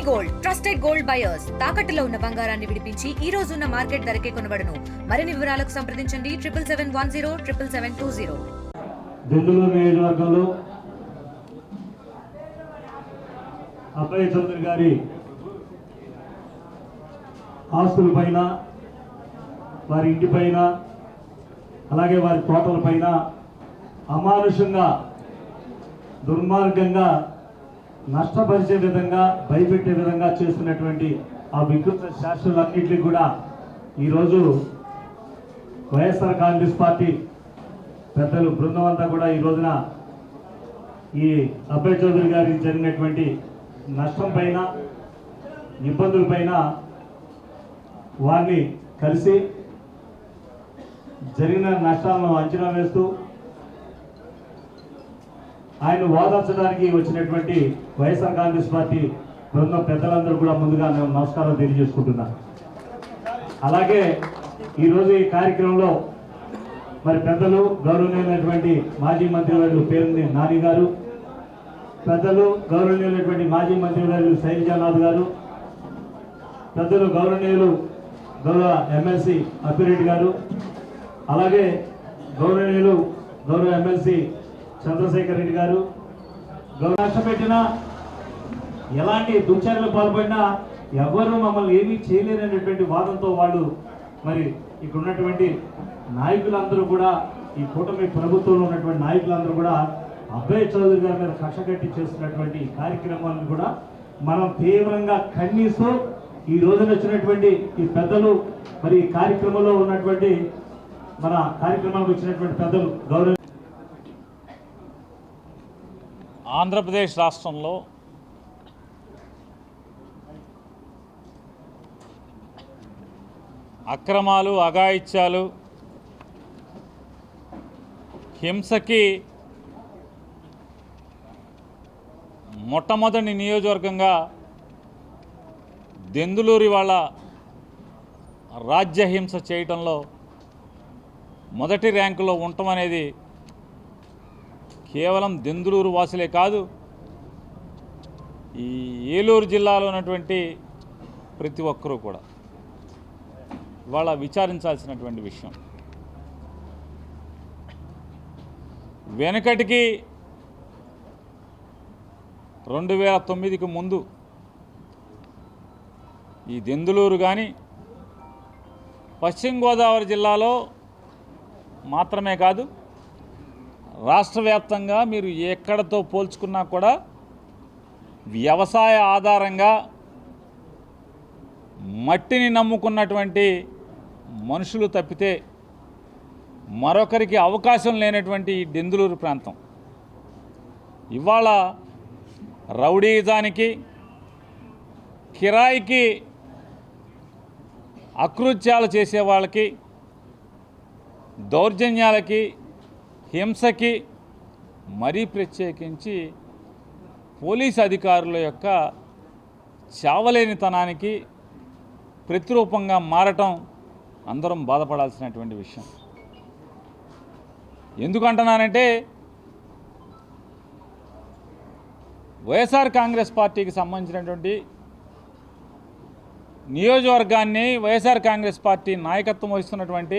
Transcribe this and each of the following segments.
Gold trusted gold buyers తాకట్టులో ఉన్న బంగారాన్ని విడిపించి ఈ రోజు ఉన్న మార్కెట్ ధరకే కొనబడును. మరిన్ని వివరాలకు సంప్రదించండి 7710 దెందులూరు నియోజకవర్గంలో అభయ చౌదరి గారి ఆస్తుల పైన, వారి ఇంటి పైన, అలాగే వారి తోటల పైన అమానుషంగా దుర్మార్గంగా నష్టపరిచే విధంగా, భయపెట్టే విధంగా చేస్తున్నటువంటి ఆ వికృత శాస్త్రాలన్నింటినీ కూడా ఈరోజు వైఎస్ఆర్ కాంగ్రెస్ పార్టీ పెద్దలు బృందం అంతా కూడా ఈ రోజున ఈ అభయ చౌదరి గారికి జరిగినటువంటి నష్టం పైన, ఇబ్బందుల పైన వారిని కలిసి జరిగిన నష్టాలను అంచనా వేస్తూ ఆయన ఓదార్చడానికి వచ్చినటువంటి వైఎస్ఆర్ కాంగ్రెస్ పార్టీ బృందం పెద్దలందరూ కూడా ముందుగా నేను నమస్కారం తెలియజేసుకుంటున్నాను. అలాగే ఈరోజు ఈ కార్యక్రమంలో మరి పెద్దలు గౌరవనీయులైనటువంటి మాజీ మంత్రివర్యులు పేరుని నాని గారు, పెద్దలు గౌరవనీయులైనటువంటి మాజీ మంత్రివర్యులు శైలజానాథ్ గారు, పెద్దలు గౌరవ ఎమ్మెల్సీ అప్పిరెడ్డి గారు, అలాగే గౌరవ ఎమ్మెల్సీ చంద్రశేఖర్ రెడ్డి గారు, నష్టపెట్టినా ఎలాంటి దుశ్చర్యలు పాల్పడినా ఎవరు మమ్మల్ని ఏమీ చేయలేరనేటువంటి వాదంతో వాళ్ళు మరి ఇక్కడ ఉన్నటువంటి నాయకులందరూ కూడా, ఈ కూటమి ప్రభుత్వంలో ఉన్నటువంటి నాయకులందరూ కూడా అభయ చౌదరి గారి మీద కక్ష కట్టి చేస్తున్నటువంటి కార్యక్రమాలను కూడా మనం తీవ్రంగా ఖండిస్తూ ఈ రోజున వచ్చినటువంటి ఈ పెద్దలు, మరి ఈ కార్యక్రమంలో ఉన్నటువంటి మన కార్యక్రమానికి వచ్చినటువంటి పెద్దలు గౌరవ ఆంధ్రప్రదేశ్ రాష్ట్రంలో అక్రమాలు, అఘాయిత్యాలు, హింసకి మొట్టమొదటి నియోజకవర్గంగా దెందులూరి వాళ్ళ రాజ్యహింస చేయటంలో మొదటి ర్యాంకులో ఉండటం అనేది కేవలం దెందులూరు వాసులే కాదు, ఈ ఏలూరు జిల్లాలో ఉన్నటువంటి ప్రతి ఒక్కరూ కూడా ఇవాళ విచారించాల్సినటువంటి విషయం. వెనకటికి 2009కి ముందు ఈ దెందులూరు కానీ పశ్చిమ గోదావరి జిల్లాలో మాత్రమే కాదు, రాష్ట్ర వ్యాప్తంగా మీరు ఎక్కడతో పోల్చుకున్నా కూడా వ్యవసాయ ఆధారంగా మట్టిని నమ్ముకున్నటువంటి మనుషులు తప్పితే మరొకరికి అవకాశం లేనటువంటి ఈ దెందులూరు ప్రాంతం ఇవాళ రౌడీజానికి, కిరాయికి అకృత్యాలు చేసే వాళ్ళకి, దౌర్జన్యాలకి, హింసకి, మరీ ప్రత్యేకించి పోలీస్ అధికారుల యొక్క చావలేనితనానికి ప్రతిరూపంగా మారటం అందరం బాధపడాల్సినటువంటి విషయం. ఎందుకంటున్నానంటే వైఎస్ఆర్ కాంగ్రెస్ పార్టీకి సంబంధించినటువంటి నియోజకవర్గాన్ని వైఎస్ఆర్ కాంగ్రెస్ పార్టీ నాయకత్వం వహిస్తున్నటువంటి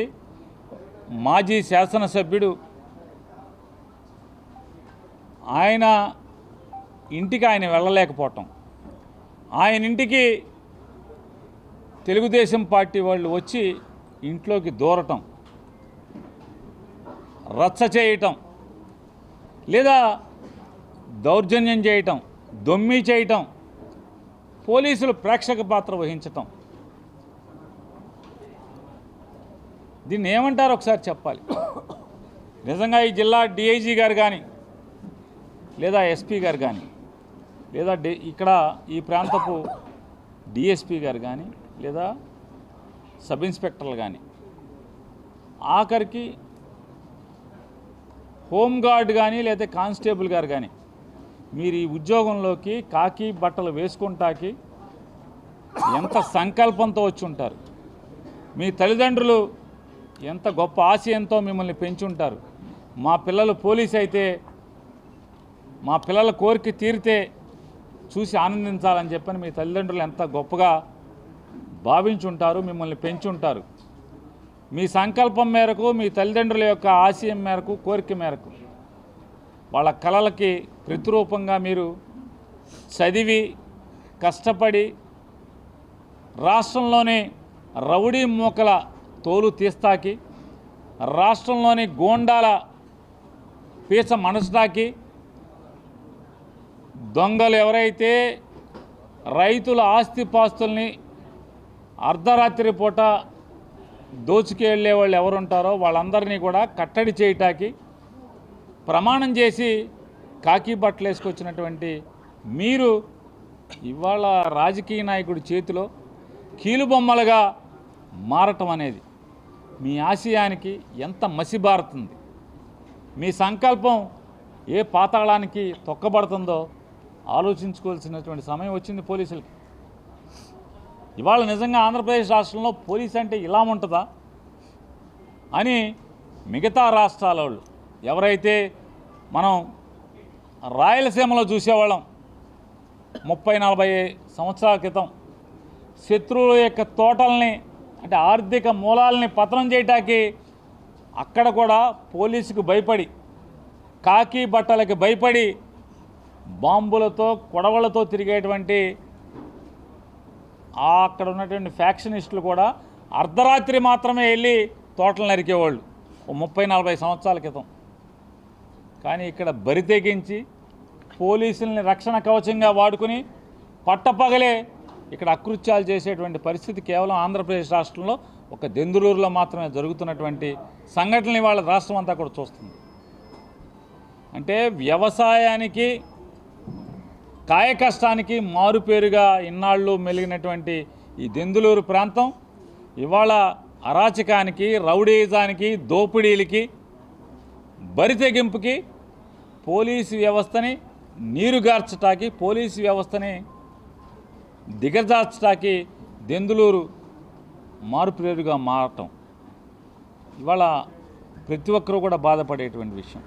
మాజీ శాసనసభ్యుడు ఆయన ఇంటికి ఆయన వెళ్ళలేకపోవటం, ఆయన ఇంటికి తెలుగుదేశం పార్టీ వాళ్ళు వచ్చి ఇంట్లోకి దూరటం, రచ్చ చేయటం, లేదా దౌర్జన్యం చేయటం, దొమ్మి చేయటం, పోలీసులు ప్రేక్షక పాత్ర వహించటం, దీన్ని ఏమంటారో ఒకసారి చెప్పాలి. నిజంగా ఈ జిల్లా డిఐజీ గారు కానీ, లేదా ఎస్పీ గారు కానీ, లేదా ఇక్కడ ఈ ప్రాంతపు డిఎస్పీ గారు కానీ, లేదా సబ్ ఇన్స్పెక్టర్లు కానీ, ఆఖరికి హోంగార్డ్ కానీ లేదా కానిస్టేబుల్ గారు కానీ, మీరు ఈ ఉద్యోగంలోకి కాకి బట్టలు వేసుకుంటాకి ఎంత సంకల్పంతో వచ్చి ఉంటారు. మీ తల్లిదండ్రులు ఎంత గొప్ప ఆశయంతో మిమ్మల్ని పెంచుంటారు. మా పిల్లలు పోలీస్ అయితే, మా పిల్లల కోరిక తీరితే చూసి ఆనందించాలని చెప్పని మీ తల్లిదండ్రులు ఎంత గొప్పగా భావించుంటారు, మిమ్మల్ని పెంచుంటారు. మీ సంకల్పం మేరకు, మీ తల్లిదండ్రుల యొక్క ఆశయం మేరకు, కోరిక మేరకు వాళ్ళ కలలకి ప్రతిరూపంగా మీరు చదివి కష్టపడి రాష్ట్రంలోని రౌడీ మూకల తోలు తీస్తాకి, రాష్ట్రంలోని గోండాల పీచ మనసుటాకి, దొంగలు ఎవరైతే రైతుల ఆస్తిపాస్తుల్ని అర్ధరాత్రి పూట దోచుకెళ్ళే వాళ్ళు ఎవరుంటారో వాళ్ళందరినీ కూడా కట్టడి చేయటానికి ప్రమాణం చేసి కాకి బట్టలు వేసుకొచ్చినటువంటి మీరు ఇవాళ రాజకీయ నాయకుడి చేతిలో కీలుబొమ్మలుగా మారటం అనేది మీ ఆశయానికి ఎంత మసిబారుతుంది. మీ సంకల్పం ఏ పాతాళానికి తొక్కబడుతుందో ఆలోచించుకోవాల్సినటువంటి సమయం వచ్చింది పోలీసులకి. ఇవాళ నిజంగా ఆంధ్రప్రదేశ్ రాష్ట్రంలో పోలీస్ అంటే ఇలా ఉంటుందా అని మిగతా రాష్ట్రాల వాళ్ళు ఎవరైతే మనం రాయలసీమలో చూసేవాళ్ళం 30-40 సంవత్సరాల క్రితం శత్రువుల యొక్క తోటల్ని అంటే ఆర్థిక మూలాలని పతనం చేయటానికి అక్కడ కూడా పోలీసుకు భయపడి, కాకి బట్టలకి భయపడి బాంబులతో కొడవలతో తిరిగేటువంటి అక్కడ ఉన్నటువంటి ఫ్యాక్షనిస్టులు కూడా అర్ధరాత్రి మాత్రమే వెళ్ళి తోటలు నరికేవాళ్ళు 30-40 సంవత్సరాల క్రితం. కానీ ఇక్కడ బరి తెగించి పోలీసుల్ని రక్షణ కవచంగా వాడుకుని పట్టపగలే ఇక్కడ అకృత్యాలు చేసేటువంటి పరిస్థితి కేవలం ఆంధ్రప్రదేశ్ రాష్ట్రంలో ఒక దెందులూరులో మాత్రమే జరుగుతున్నటువంటి సంఘటనలు వాళ్ళ రాష్ట్రం అంతా కూడా చూస్తుంది. అంటే వ్యవసాయానికి, కాయకష్టానికి మారుపేరుగా ఇన్నాళ్ళు మెలిగినటువంటి ఈ దెందులూరు ప్రాంతం ఇవాళ అరాచకానికి, రౌడీజానికి, దోపిడీలకి, బరితెగింపుకి, పోలీసు వ్యవస్థని నీరుగార్చటానికి, పోలీసు వ్యవస్థని దిగజార్చటానికి దెందులూరు మారుపేరుగా మారటం ఇవాళ ప్రతి ఒక్కరూ కూడా బాధపడేటువంటి విషయం.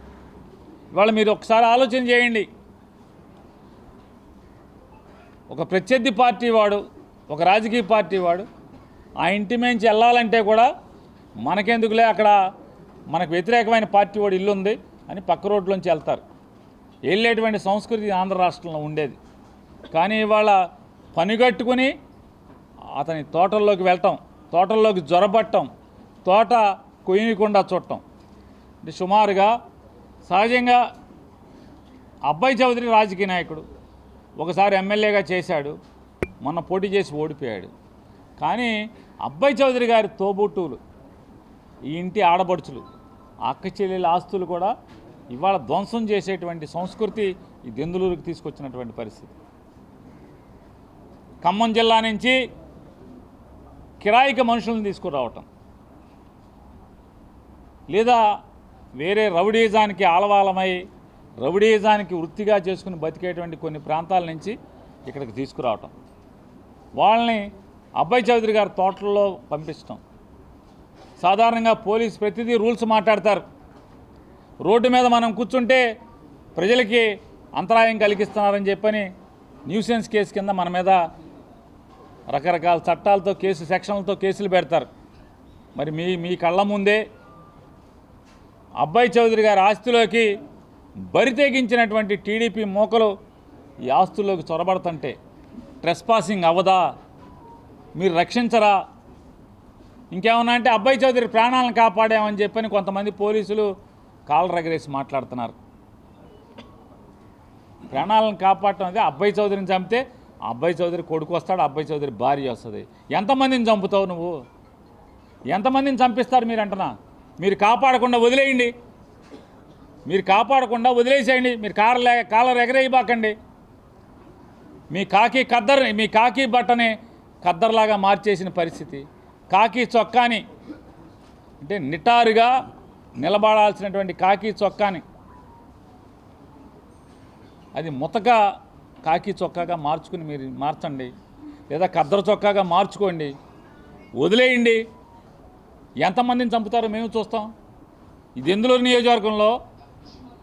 ఇవాళ మీరు ఒకసారి ఆలోచన చేయండి. ఒక ప్రత్యర్థి పార్టీ వాడు, ఒక రాజకీయ పార్టీ వాడు ఆ ఇంటి మించి వెళ్ళాలంటే కూడా మనకెందుకులే, అక్కడ మనకు వ్యతిరేకమైన పార్టీ వాడు ఇల్లు ఉంది అని పక్క రోడ్లోంచి వెళ్తారు. వెళ్ళేటువంటి సంస్కృతి ఆంధ్ర రాష్ట్రంలో ఉండేది. కానీ ఇవాళ పనిగట్టుకుని అతని తోటల్లోకి వెళ్ళటం, తోటల్లోకి జొరబట్టం, తోట కొయ్యకుండా చూడటం. అంటే సుమారుగా సహజంగా అబ్బాయి చౌదరి రాజకీయ నాయకుడు, ఒకసారి ఎమ్మెల్యేగా చేశాడు, మొన్న పోటీ చేసి ఓడిపోయాడు. కానీ అబ్బాయి చౌదరి గారి తోబుట్టువులు, ఈ ఇంటి ఆడబడుచులు, అక్క చెల్లెల ఆస్తులు కూడా ఇవాళ ధ్వంసం చేసేటువంటి సంస్కృతి ఈ దెందులూరుకి తీసుకొచ్చినటువంటి పరిస్థితి. ఖమ్మం జిల్లా నుంచి కిరాయికి మనుషులను తీసుకురావటం, లేదా వేరే రౌడీజానికి ఆలవాలమై రౌడీజానికి వృత్తిగా చేసుకుని బతికేటువంటి కొన్ని ప్రాంతాల నుంచి ఇక్కడికి తీసుకురావటం, వాళ్ళని అబ్బాయి చౌదరి గారి తోటల్లో పంపించటం. సాధారణంగా పోలీసు ప్రతిదీ రూల్స్ మాట్లాడతారు. రోడ్డు మీద మనం కూర్చుంటే ప్రజలకి అంతరాయం కలిగిస్తున్నారని చెప్పని న్యూసెన్స్ కేసు కింద మన మీద రకరకాల చట్టాలతో సెక్షన్లతో కేసులు పెడతారు. మరి మీ కళ్ళ ముందే అబ్బాయి చౌదరి గారి ఆస్తిలోకి బరితెగించినటువంటి టీడీపీ మూకలు ఈ ఆస్తుల్లోకి చొరబడుతుంటే ట్రెస్పాసింగ్ అవ్వదా? మీరు రక్షించరా? ఇంకేమన్నా అంటే అబ్బాయి చౌదరి ప్రాణాలను కాపాడామని చెప్పని కొంతమంది పోలీసులు కాలర్ ఎగరేసి మాట్లాడుతున్నారు. ప్రాణాలను కాపాడటం అదే. అబ్బాయి చౌదరిని చంపితే అబ్బాయి చౌదరి కొడుకు వస్తాడు, అబ్బాయి చౌదరి భార్య వస్తుంది. ఎంతమందిని చంపుతావు నువ్వు? ఎంతమందిని చంపిస్తారు మీరు అంటున్నా? మీరు కాపాడకుండా వదిలేయండి, మీరు కాపాడకుండా వదిలేసేయండి. మీరు కాలర్ ఎగరేయబాకండి. మీ కాకి బట్టని ఖద్దర్లాగా మార్చేసిన పరిస్థితి. కాకి చొక్కాని అంటే నిటారుగా నిలబడాల్సినటువంటి కాకి చొక్కాని అది ముతక కాకి చొక్కాగా మార్చుకుని మీరు మార్చండి, లేదా ఖద్దరు చొక్కాగా మార్చుకోండి, వదిలేయండి. ఎంతమందిని చంపుతారో మేము చూస్తాం. ఈ దెందులూరు నియోజకవర్గంలో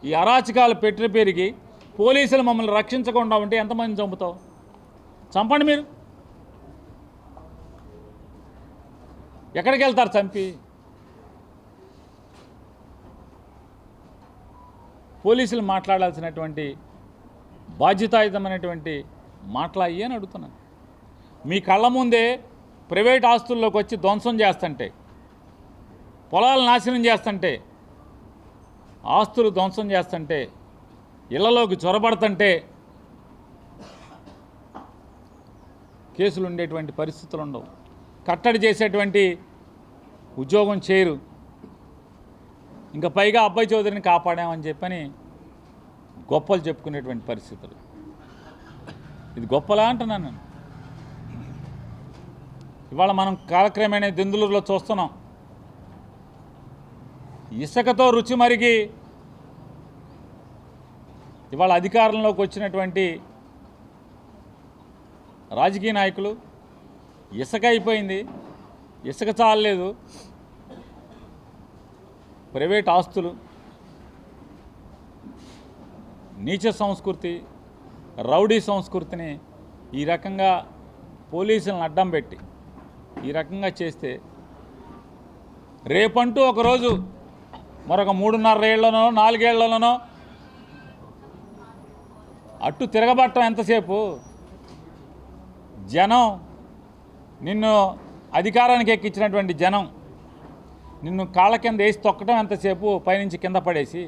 ఈ అరాచకాలు పెరిగి పోలీసులు మమ్మల్ని రక్షించకుండా ఉంటే ఎంతమంది చంపుతావు? చంపండి మీరు. ఎక్కడికి వెళ్తారు చంపి? పోలీసులు మాట్లాడాల్సినటువంటి బాధ్యతాయుతమైనటువంటి మాట్లాడి అని అడుగుతున్నాను. మీ కళ్ళ ముందే ప్రైవేట్ ఆస్తుల్లోకి వచ్చి ధ్వంసం చేస్తుంటే, పొలాలు నాశనం చేస్తుంటే, ఆస్తులు ధ్వంసం చేస్తుంటే, ఇళ్లలోకి చొరబడుతుంటే కేసులు ఉండేటువంటి పరిస్థితులు ఉండవు. కట్టడి చేసేటువంటి ఉద్యోగం చేయరు. ఇంకా పైగా అబ్బాయి చౌదరిని కాపాడామని చెప్పని గొప్పలు చెప్పుకునేటువంటి పరిస్థితులు. ఇది గొప్పలా అంటున్నాను నేను. ఇవాళ మనం కాలక్రమేణా దెందులూరులో చూస్తున్నాం. ఇసుకతో రుచి మరిగి ఇవాళ అధికారంలోకి వచ్చినటువంటి రాజకీయ నాయకులు ఇసుక అయిపోయింది, ఇసుక చాలలేదు, ప్రైవేట్ ఆస్తులు, నీచ సంస్కృతి, రౌడీ సంస్కృతిని ఈ రకంగా పోలీసులను అడ్డం పెట్టి ఈ రకంగా చేస్తే రేపంటూ ఒకరోజు మరొక 3.5 ఏళ్లనో 4 ఏళ్లలోనో అట్టు తిరగబట్టం ఎంతసేపు? జనం నిన్ను అధికారానికి ఎక్కించినటువంటి జనం నిన్ను కాళ్ళ కింద వేసి తొక్కటం ఎంతసేపు? పైనుంచి కింద పడేసి.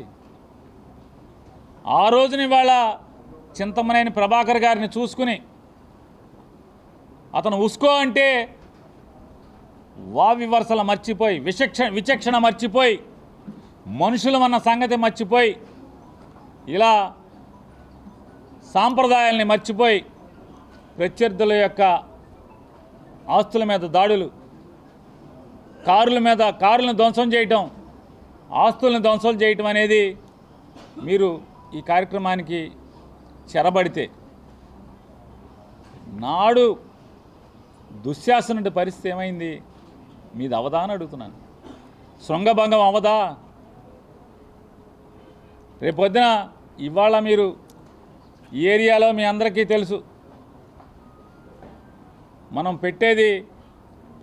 ఆ రోజున ఇవాళ చింతమనేని ప్రభాకర్ గారిని చూసుకుని అతను ఉస్కో అంటే వివర్సల మర్చిపోయి, విచక్షణ మర్చిపోయి, మనుషులమన్న సంగతి మర్చిపోయి, ఇలా సాంప్రదాయాల్ని మర్చిపోయి ప్రత్యర్థుల యొక్క ఆస్తుల మీద దాడులు, కారులను ధ్వంసం చేయటం, ఆస్తులను ధ్వంసం చేయటం అనేది మీరు ఈ కార్యక్రమానికి చెరబడితే నాడు దుశ్శాసనుడి పరిస్థితి ఏమైంది? మీది అవదా అని అడుగుతున్నాను. శృంగభంగం అవదా? రేపొద్దున ఇవాళ మీరు ఈ ఏరియాలో మీ అందరికీ తెలుసు, మనం పెట్టేది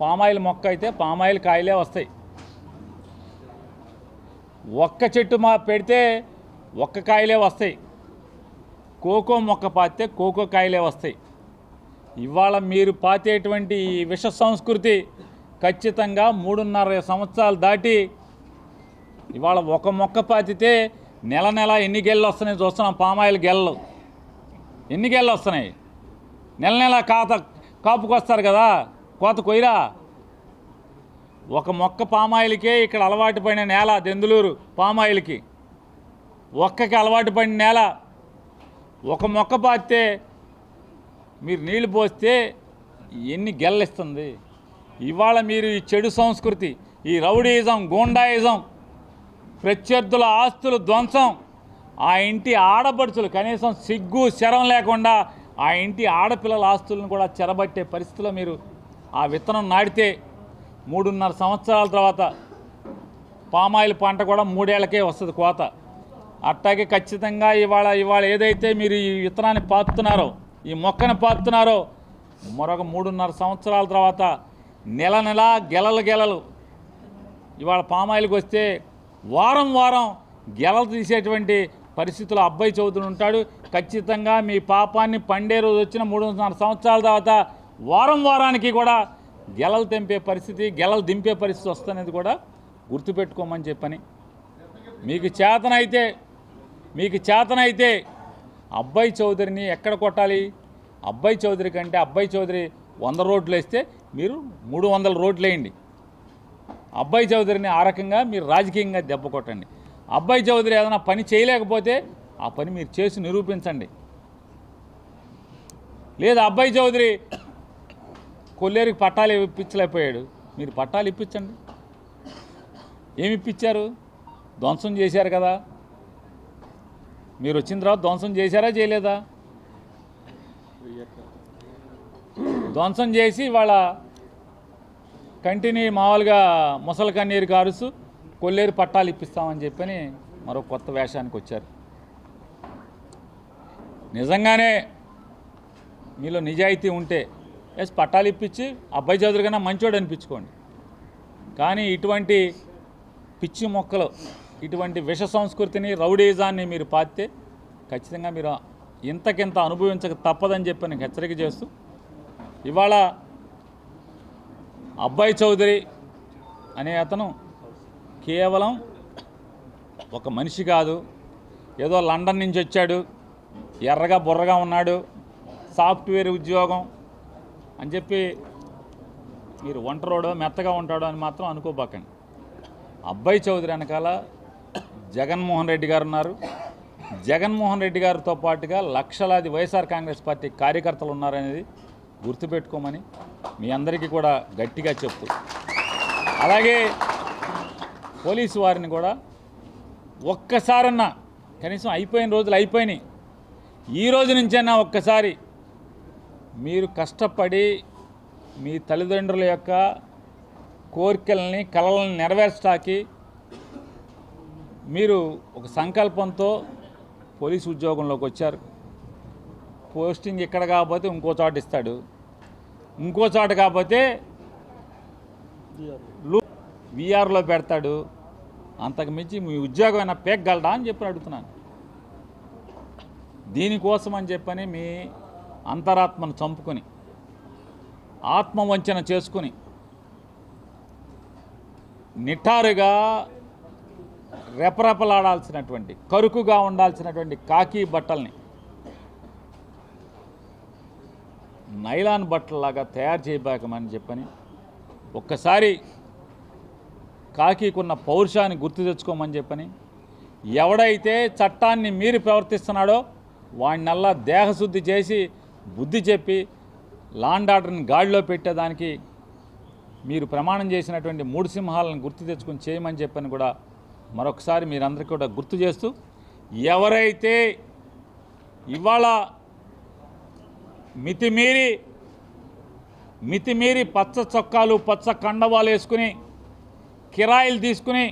పామాయిల్ మొక్క అయితే పామాయిల్ కాయలే వస్తాయి. ఒక్క చెట్టు పెడితే ఒక్క కాయలే వస్తాయి. కోకో మొక్క పాతితే కోకో కాయలే వస్తాయి. ఇవాళ మీరు పాతేటువంటి ఈ విష సంస్కృతి ఖచ్చితంగా 3.5 సంవత్సరాలు దాటి ఇవాళ ఒక మొక్క పాతితే నెల ఎన్ని గెళ్ళు వస్తున్నాయి చూస్తున్నాం. పామాయిల్ గెళ్ళు ఎన్ని గెళ్ళు వస్తున్నాయి? నెల కాపుకొస్తారు కదా, కోత కొయ్యరా. ఒక మొక్క పామాయిల్కే ఇక్కడ అలవాటు పడిన నేల దెందులూరు. పామాయిల్కి ఒక్కకి అలవాటు పడిన నేల. ఒక మొక్క పాతితే మీరు నీళ్లు పోస్తే ఎన్ని గెల్లిస్తుంది? ఇవాళ మీరు ఈ చెడు సంస్కృతి, ఈ రౌడీయిజం, గూండాయిజం, ప్రత్యర్థుల ఆస్తులు ధ్వంసం, ఆ ఇంటి ఆడపడుచులు కనీసం సిగ్గు శరం లేకుండా ఆ ఇంటి ఆడపిల్లల ఆస్తులను కూడా చెరబట్టే పరిస్థితిలో మీరు ఆ విత్తనం నాటితే 3.5 సంవత్సరాల తర్వాత పామాయిల్ పంట కూడా 3 ఏళ్లకే వస్తుంది కోత. అట్టాగే ఖచ్చితంగా ఇవాళ ఏదైతే మీరు ఈ విత్తనాన్ని పాతున్నారో, ఈ మొక్కను పాతున్నారో, మరొక 3.5 సంవత్సరాల తర్వాత నెల గెలలు ఇవాళ పామాయిల్కి వస్తే వారం గెలలు తీసేటువంటి పరిస్థితుల్లో అబ్బాయి చౌదరి ఉంటాడు. ఖచ్చితంగా మీ పాపాన్ని పండే రోజు వచ్చిన 3.5 సంవత్సరాల తర్వాత వారానికి కూడా గెలలు తెంపే పరిస్థితి, గెలలు దింపే పరిస్థితి వస్తున్నది కూడా గుర్తుపెట్టుకోమని చెప్పని. మీకు చేతనైతే అబ్బాయి చౌదరిని ఎక్కడ కొట్టాలి? అబ్బాయి చౌదరి కంటే అబ్బాయి చౌదరి 100 రోడ్లు వేస్తే మీరు 300 రోడ్లు వేయండి. అబ్బాయి చౌదరిని ఆ రకంగా మీరు రాజకీయంగా దెబ్బ కొట్టండి. అబ్బాయి చౌదరి ఏదైనా పని చేయలేకపోతే ఆ పని మీరు చేసి నిరూపించండి. లేదా అబ్బాయి చౌదరి కొల్లేరుకి పట్టాలు ఇప్పించలేకపోయాడు, మీరు పట్టాలు ఇప్పించండి. ఏమి ఇప్పించారు? ధ్వంసం చేశారు కదా. మీరు వచ్చిన తర్వాత ధ్వంసం చేశారా చేయలేదా? ధ్వంసం చేసి వాళ్ళ కంటిని మామూలుగా ముసలి కన్నీరు కారుస్తూ కొల్లేరు పట్టాలు ఇప్పిస్తామని చెప్పని మరో కొత్త వేషానికి వచ్చారు. నిజంగానే మీలో నిజాయితీ ఉంటే ఎస్ పట్టాలు ఇప్పించి అబ్బాయి చౌదరి కన్నా మంచోడు అనిపించుకోండి. కానీ ఇటువంటి పిచ్చి మొక్కలు, ఇటువంటి విష సంస్కృతిని, రౌడీజాన్ని మీరు పాతితే ఖచ్చితంగా మీరు ఇంతకింత అనుభవించక తప్పదని చెప్పి నేను హెచ్చరిక చేస్తూ, ఇవాళ అబ్బాయి చౌదరి అనే అతను కేవలం ఒక మనిషి కాదు, ఏదో లండన్ నుంచి వచ్చాడు, ఎర్రగా బుర్రగా ఉన్నాడు, సాఫ్ట్వేర్ ఉద్యోగం అని చెప్పి మీరు ఒంటరోడో మెత్తగా ఉంటాడో అని మాత్రం అనుకోబాకండి. అబ్బాయి చౌదరి వెనకాల జగన్మోహన్ రెడ్డి గారు ఉన్నారు. జగన్మోహన్ రెడ్డి గారితో పాటుగా లక్షలాది వైఎస్ఆర్ కాంగ్రెస్ పార్టీ కార్యకర్తలు ఉన్నారనేది గుర్తుపెట్టుకోమని మీ అందరికీ కూడా గట్టిగా చెప్తూ, అలాగే పోలీసు వారిని కూడా ఒక్కసారన్నా, కనీసం అయిపోయిన రోజులు అయిపోయినాయి, ఈ రోజు నుంచైనా ఒక్కసారి మీరు కష్టపడి మీ తల్లిదండ్రుల యొక్క కోరికల్ని, కలలను నెరవేర్చడానికి మీరు ఒక సంకల్పంతో పోలీసు ఉద్యోగంలోకి వచ్చారు. పోస్టింగ్ ఇక్కడ కాకపోతే ఇంకో చోట ఇస్తాడు, ఇంకో చోట కాకపోతే విఆర్లో పెడతాడు. అంతకు మించి మీ ఉద్యోగం అయినా పేగలడా అని చెప్పి అడుగుతున్నాను. దీనికోసం అని చెప్పని మీ అంతరాత్మను చంపుకొని, ఆత్మవంచన చేసుకుని, నిఠారుగా రెపరెపలాడాల్సినటువంటి, కరుకుగా ఉండాల్సినటువంటి కాకి బట్టల్ని నైలాన్ బట్టల్లాగా తయారు చేయబాకమని చెప్పని ఒక్కసారి కాకికున్న పౌరుషాన్ని గుర్తు తెచ్చుకోమని చెప్పని, ఎవడైతే చట్టాన్ని మీరి ప్రవర్తిస్తున్నాడో వాడినల్లా దేహశుద్ధి చేసి బుద్ధి చెప్పి లాండ్ ఆర్డర్ని గాడిలో పెట్టేదానికి మీరు ప్రమాణం చేసినటువంటి 3 సింహాలను గుర్తు తెచ్చుకొని చేయమని చెప్పని కూడా మరొకసారి మీరందరికీ కూడా గుర్తు చేస్తూ, ఎవరైతే ఇవాళ మితిమీరి పచ్చ చొక్కాలు, పచ్చ కండవాలు వేసుకుని కిరాయిలు తీసుకుని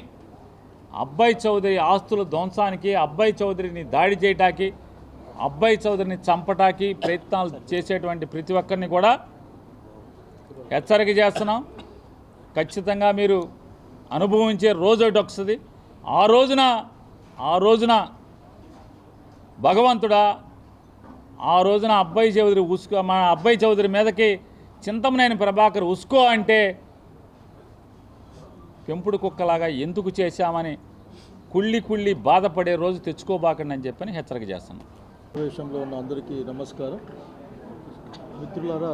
అబ్బాయి చౌదరి ఆస్తుల ధ్వంసానికి, అబ్బాయి చౌదరిని దాడి చేయటానికి, అబ్బాయి చౌదరిని చంపటానికి ప్రయత్నాలు చేసేటువంటి ప్రతి ఒక్కరిని కూడా హెచ్చరిక చేస్తున్నాం. ఖచ్చితంగా మీరు అనుభవించే రోజు ఒకటి వస్తుంది. ఆ రోజున భగవంతుడా, ఆ రోజున అబ్బాయి చౌదరి మన అబ్బాయి చౌదరి మీదకి చింతమనేని ప్రభాకర్ ఉస్కో అంటే పెంపుడు కుక్కలాగా ఎందుకు చేశామని కుళ్ళి బాధపడే రోజు తెచ్చుకోబాకండి అని చెప్పని హెచ్చరిక చేస్తున్నాం. సమావేశంలో ఉన్న అందరికీ నమస్కారం. మిత్రులారా,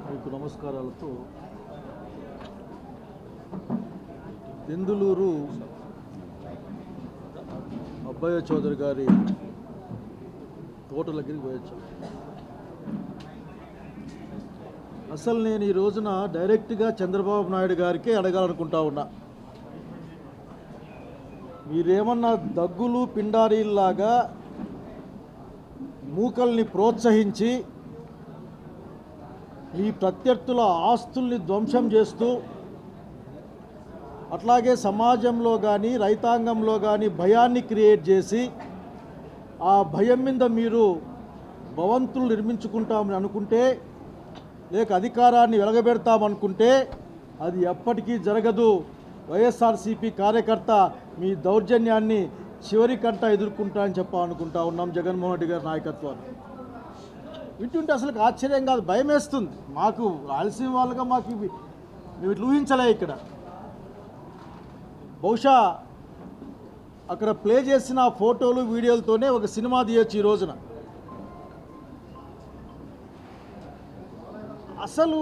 మీకు నమస్కారాలతో దెందులూరు అబ్బాయి చౌదరి గారి తోటల దగ్గరికి పోయొచ్చాను. అసలు నేను ఈ రోజున డైరెక్ట్గా చంద్రబాబు నాయుడు గారికి అడగాలనుకుంటా ఉన్నా, మీరేమన్నా దగ్గులు పిండారీల్లాగా మూకల్ని ప్రోత్సహించి మీ ప్రత్యర్థుల ఆస్తుల్ని ధ్వంసం చేస్తూ, అట్లాగే సమాజంలో కానీ రైతాంగంలో కానీ భయాన్ని క్రియేట్ చేసి ఆ భయం మీద మీరు భవంతులు నిర్మించుకుంటామని అనుకుంటే, లేక అధికారాన్ని వెలగబెడతామనుకుంటే అది ఎప్పటికీ జరగదు. వైఎస్ఆర్సీపీ కార్యకర్త మీ దౌర్జన్యాన్ని చివరికంట ఎదుర్కొంటా అని చెప్పాలనుకుంటా ఉన్నాం జగన్మోహన్ రెడ్డి గారి నాయకత్వాన్ని. వింటుంటే అసలు ఆశ్చర్యం కాదు, భయం వేస్తుంది. మాకు రాయలసీమ వాళ్ళుగా మాకు మేము ఇట్లా ఊహించలే. ఇక్కడ బహుశా అక్కడ ప్లే చేసిన ఫోటోలు వీడియోలతోనే ఒక సినిమా తీయొచ్చు ఈ రోజున. అసలు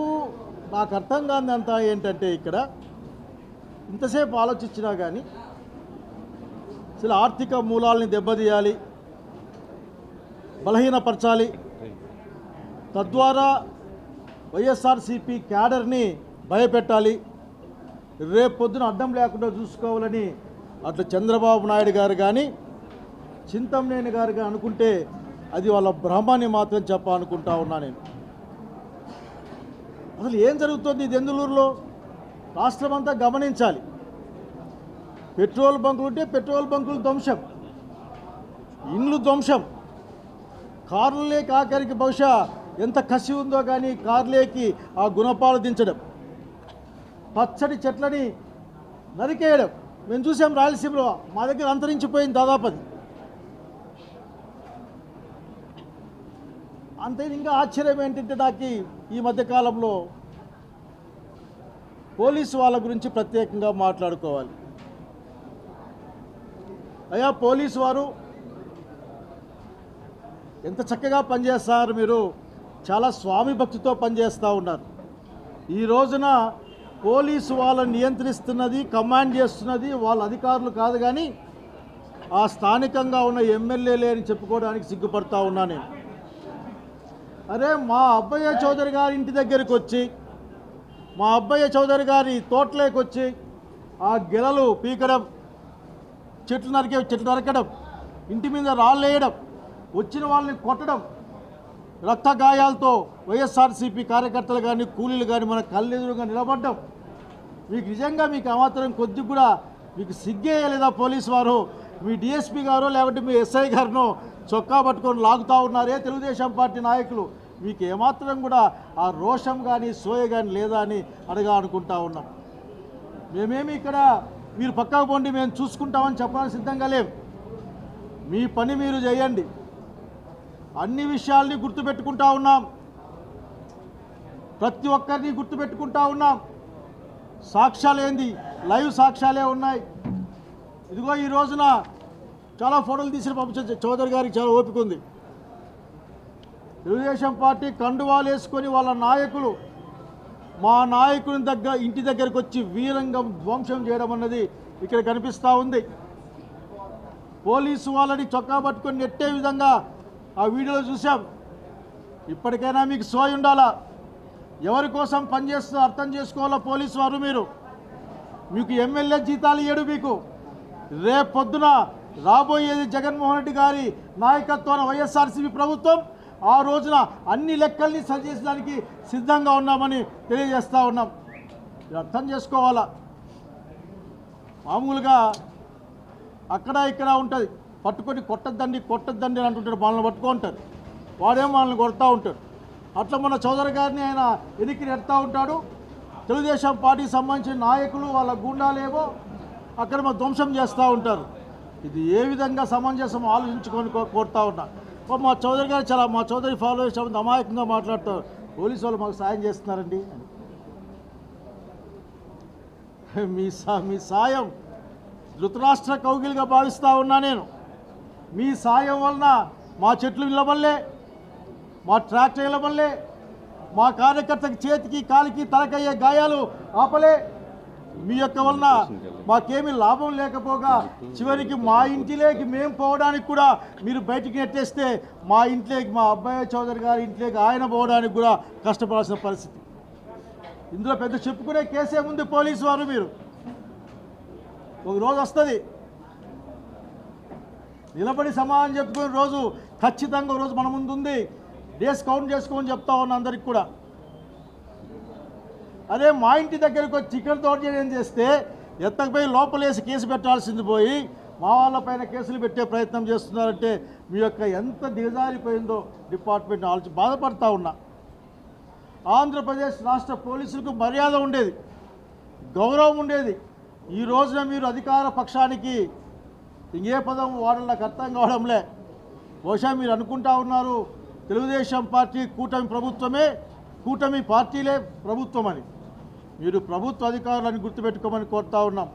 నాకు అర్థం కానిదంతా ఏంటంటే, ఇక్కడ ఇంతసేపు ఆలోచించినా కానీ అసలు ఆర్థిక మూలాల్ని దెబ్బతీయాలి, బలహీనపరచాలి, తద్వారా వైఎస్ఆర్సీపీ క్యాడర్ని భయపెట్టాలి, రేపు పొద్దున అడ్డం లేకుండా చూసుకోవాలని అట్లా చంద్రబాబు నాయుడు గారు కానీ చింతమనేని గారు కానీ అనుకుంటే అది వాళ్ళ భ్రమాన్ని మాత్రం చెప్పాలనుకుంటా ఉన్నా నేను. అసలు ఏం జరుగుతుంది దెందులూరులో రాష్ట్రం అంతా గమనించాలి. పెట్రోల్ బంకులు ఉంటే పెట్రోల్ బంకులు ధ్వంసం, ఇండ్లు ధ్వంసం, కార్లలోకి ఆఖరికి బహుశా ఎంత కసి ఉందో కానీ కార్లేకి ఆ గుణపాలు దించడం, పచ్చడి చెట్లని నరికేయడం మేము చూసాం రాయలసీమలో. మా దగ్గర అంతరించిపోయింది దాదాపు అది. అంతే. ఇంకా ఆశ్చర్యం ఏంటంటే నాకు ఈ మధ్యకాలంలో పోలీసు వాళ్ళ గురించి ప్రత్యేకంగా మాట్లాడుకోవాలి. అయ్యా పోలీసు వారు ఎంత చక్కగా పనిచేస్తారు, మీరు చాలా స్వామి భక్తితో పనిచేస్తూ ఉన్నారు. ఈ రోజున పోలీసు వాళ్ళని నియంత్రిస్తున్నది, కమాండ్ చేస్తున్నది వాళ్ళ అధికారులు కాదు, కానీ ఆ స్థానికంగా ఉన్న ఎమ్మెల్యేలే అని చెప్పుకోవడానికి సిగ్గుపడతా ఉన్నా నేను. అరే మా అబ్బయ్య చౌదరి గారి ఇంటి దగ్గరికి వచ్చి, మా అబ్బయ్య చౌదరి గారి తోటలోకి వచ్చి ఆ గిలలు పీకడం, చెట్లు నరకడం, ఇంటి మీద రాళ్ళు వేయడం, వచ్చిన వాళ్ళని కొట్టడం, రక్త గాయాలతో వైఎస్ఆర్సీపీ కార్యకర్తలు కానీ కూలీలు కానీ మన కళ్ళెదురుగా నిలబడ్డం, మీకు నిజంగా మీకు అమాత్రం కొద్ది కూడా మీకు సిగ్గేయలేదా పోలీసు వారు? మీ డిఎస్పీ గారు లేకపోతే మీ ఎస్ఐ గారినో చొక్కా పట్టుకొని లాగుతూ ఉన్నారే తెలుగుదేశం పార్టీ నాయకులు, మీకు ఏమాత్రం కూడా ఆ రోషం కానీ సోయ కానీ లేదా అని అనుకుంటా ఉన్నాం. మేమేమి ఇక్కడ మీరు పక్కకు పోండి మేము చూసుకుంటామని చెప్పడానికి సిద్ధంగా లేం. మీ పని మీరు చేయండి. అన్ని విషయాల్ని గుర్తుపెట్టుకుంటా ఉన్నాం, ప్రతి ఒక్కరిని గుర్తుపెట్టుకుంటా ఉన్నాం. సాక్ష్యాలు ఏంది, లైవ్ సాక్ష్యాలే ఉన్నాయి. ఇదిగో ఈ రోజున చాలా ఫోటోలు తీసిన పంపించే చౌదరి గారికి చాలా ఓపిక ఉంది. తెలుగుదేశం పార్టీ కండువాలు వేసుకొని వాళ్ళ నాయకులు మా నాయకుని ఇంటి దగ్గరికి వచ్చి వీరంగం ధ్వంసం చేయడం అన్నది ఇక్కడ కనిపిస్తూ ఉంది. పోలీసు వాళ్ళని చొక్కా పట్టుకొని నెట్టే విధంగా ఆ వీడియోలో చూసాం. ఇప్పటికైనా మీకు సోయి ఉండాలా, ఎవరి కోసం పనిచేస్తుందో అర్థం చేసుకోవాలా పోలీసు వారు. మీకు ఎమ్మెల్యే జీతాలు ఇయ్యడు. మీకు రేపు పొద్దున రాబోయేది జగన్మోహన్ రెడ్డి గారి నాయకత్వాన వైఎస్ఆర్సీపీ ప్రభుత్వం. ఆ రోజున అన్ని లెక్కల్ని సరిచేసడానికి సిద్ధంగా ఉన్నామని తెలియజేస్తూ ఉన్నాం. ఇది అర్థం చేసుకోవాలా. మామూలుగా అక్కడ ఇక్కడ ఉంటుంది, పట్టుకొని కొట్టద్దండి అని అంటుంటాడు, వాళ్ళని పట్టుకుంటారు, వాడేమో వాళ్ళని కొడతా ఉంటాడు. అట్లా మన చౌదరి గారిని ఆయన ఎదికి నెడతా ఉంటాడు. తెలుగుదేశం పార్టీకి సంబంధించిన నాయకులు వాళ్ళ గుండాలేమో అక్కడ మా ధ్వంసం చేస్తూ ఉంటారు. ఇది ఏ విధంగా సమంజసం ఆలోచించుకొని కోరుతా ఉన్నా. మా చౌదరి గారు మా చౌదరి ఫాలో చేసే అమాయకంగా మాట్లాడతారు. పోలీసు వాళ్ళు మాకు సాయం చేస్తున్నారండి అని. మీ సాయం ధృతరాష్ట్ర కౌగిలిగా భావిస్తూ ఉన్నా నేను. మీ సాయం వలన మా చెట్లు నిలబడలే, మా ట్రాక్టర్ నిలబడలే, మా కార్యకర్తకి చేతికి కాలికి తలకయ్యే గాయాలు ఆపలే. మీ యొక్క వలన మాకేమీ లాభం లేకపోగా చివరికి మా ఇంటిలోకి మేము పోవడానికి కూడా మీరు బయటికి నెట్టేస్తే మా ఇంట్లోకి మా అబ్బయ్య చౌదరి గారి ఇంట్లోకి ఆయన పోవడానికి కూడా కష్టపడాల్సిన పరిస్థితి. ఇందులో పెద్ద చెప్పుకునే కేసే ఉంది పోలీసు వారు. మీరు ఒక రోజు వస్తుంది నిలబడి సమాధానం చెప్పుకునే రోజు ఖచ్చితంగా ఒక రోజు మన ముందు ఉంది. డేస్ కౌంట్ చేసుకోమని చెప్తా ఉన్నా అందరికి కూడా. అదే మా ఇంటి దగ్గరకు వచ్చి చికెన్ దౌర్జన్యం చేస్తే ఎత్తకపోయి లోపలేసి కేసు పెట్టాల్సింది పోయి మా వాళ్ళపైన కేసులు పెట్టే ప్రయత్నం చేస్తున్నారంటే మీ యొక్క ఎంత దిగజారిపోయిందో డిపార్ట్మెంట్ ఆలోచి బాధపడతా ఉన్నా. ఆంధ్రప్రదేశ్ రాష్ట్ర పోలీసులకు మర్యాద ఉండేది, గౌరవం ఉండేది. ఈ రోజున మీరు అధికార పక్షానికి ఇంకే పదం వాడలకు అర్థం కావడంలే. బహుశా మీరు అనుకుంటా ఉన్నారు తెలుగుదేశం పార్టీ కూటమి పార్టీలే ప్రభుత్వం అని. మీరు ప్రభుత్వ అధికారులను గుర్తుపెట్టుకోమని కోరుతా ఉన్నాం.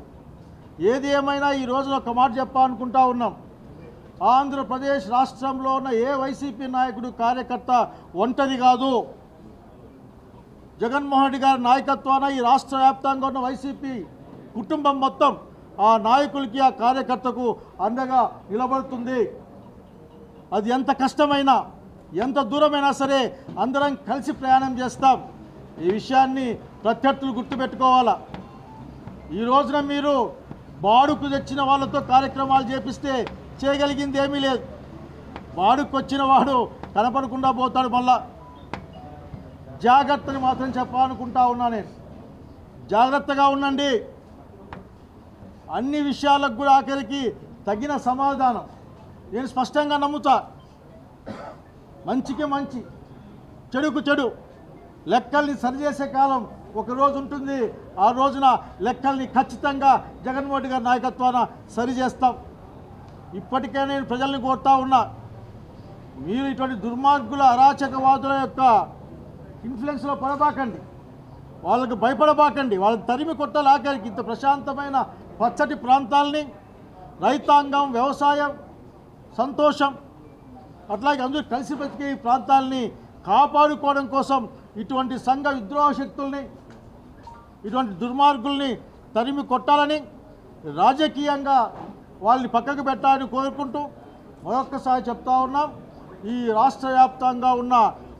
ఏది ఏమైనా ఈ రోజున ఒక మాట చెప్పాలనుకుంటా ఉన్నాం. ఆంధ్రప్రదేశ్ రాష్ట్రంలో ఉన్న ఏ వైసీపీ నాయకుడు కార్యకర్త ఒంటరి కాదు. జగన్మోహన్ రెడ్డి గారి నాయకత్వాన ఈ రాష్ట్ర వ్యాప్తంగా ఉన్న వైసీపీ కుటుంబం మొత్తం ఆ నాయకులకి ఆ కార్యకర్తకు అండగా నిలబడుతుంది. అది ఎంత కష్టమైనా ఎంత దూరమైనా సరే అందరం కలిసి ప్రయాణం చేస్తాం. ఈ విషయాన్ని ప్రత్యర్థులు గుర్తుపెట్టుకోవాలా. ఈ రోజున మీరు బాడుకు తెచ్చిన వాళ్ళతో కార్యక్రమాలు చేపిస్తే చేయగలిగింది ఏమీ లేదు. బాడుకు వచ్చిన వాడు కనపడకుండా పోతాడు. మళ్ళా జాగ్రత్తని మాత్రం చెప్పాలనుకుంటా ఉన్నా నేను. జాగ్రత్తగా ఉండండి. అన్ని విషయాలకు కూడా ఆఖరికి తగిన సమాధానం నేను స్పష్టంగా నమ్ముతా. మంచికి మంచి, చెడుకు చెడు. లెక్కల్ని సరిచేసే కాలం ఒకరోజు ఉంటుంది. ఆ రోజున లెక్కల్ని ఖచ్చితంగా జగన్మోహన్ రెడ్డి గారి నాయకత్వాన సరిచేస్తాం. ఇప్పటికే నేను ప్రజల్ని కోరుతా ఉన్నా, మీరు ఇటువంటి దుర్మార్గుల అరాచకవాదుల యొక్క ఇన్ఫ్లుయెన్స్లో పడబాకండి, వాళ్ళకు భయపడబాకండి. వాళ్ళని తరిమి కొట్టాలి. ఆఖరికి ఇంత ప్రశాంతమైన పచ్చటి ప్రాంతాలని, రైతాంగం, వ్యవసాయం, సంతోషం, అట్లాగే అందరూ కలిసి బతికే ఈ ప్రాంతాలని కాపాడుకోవడం కోసం ఇటువంటి సంఘ విద్రోహ శక్తుల్ని, ఇటువంటి దుర్మార్గుల్ని తరిమి కొట్టాలని, రాజకీయంగా వాళ్ళని పక్కకు పెట్టాలని కోరుకుంటూ మరొక్కసారి చెప్తా ఉన్నాం. ఈ రాష్ట్ర వ్యాప్తంగా ఉన్న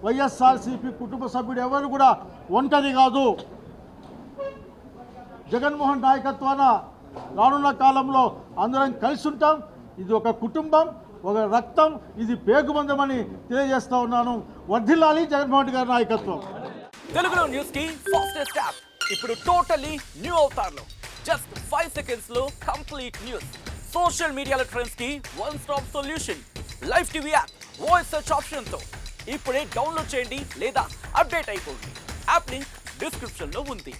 వైఎస్ఆర్సీపీ కుటుంబ సభ్యుడు ఎవరు కూడా ఒంటరి కాదు. జగన్మోహన్ నాయకత్వాన రానున్న కాలంలో అందరం కలిసి ఉంటాం. ఇది ఒక కుటుంబం, ఒక రక్తం, ఇది పేగుబంధమని తెలియజేస్తా ఉన్నాను. వర్ధిల్లాలి జగన్మోహన్ రెడ్డి గారి నాయకత్వం. తెలుగులో న్యూస్ కి ఫాస్టెస్ట్ యాప్ ఇప్పుడు టోటలీ న్యూ అవతార్లో. జస్ట్ 5 seconds లో కంప్లీట్ న్యూస్, సోషల్ మీడియాలో ట్రెండ్స్ కి one stop solution, live TV app, voice search option తో ఇప్పుడే డౌన్లోడ్ చేయండి లేదా అప్డేట్ అయిపోండి. యాప్ లింక్ డిస్క్రిప్షన్ లో ఉంది.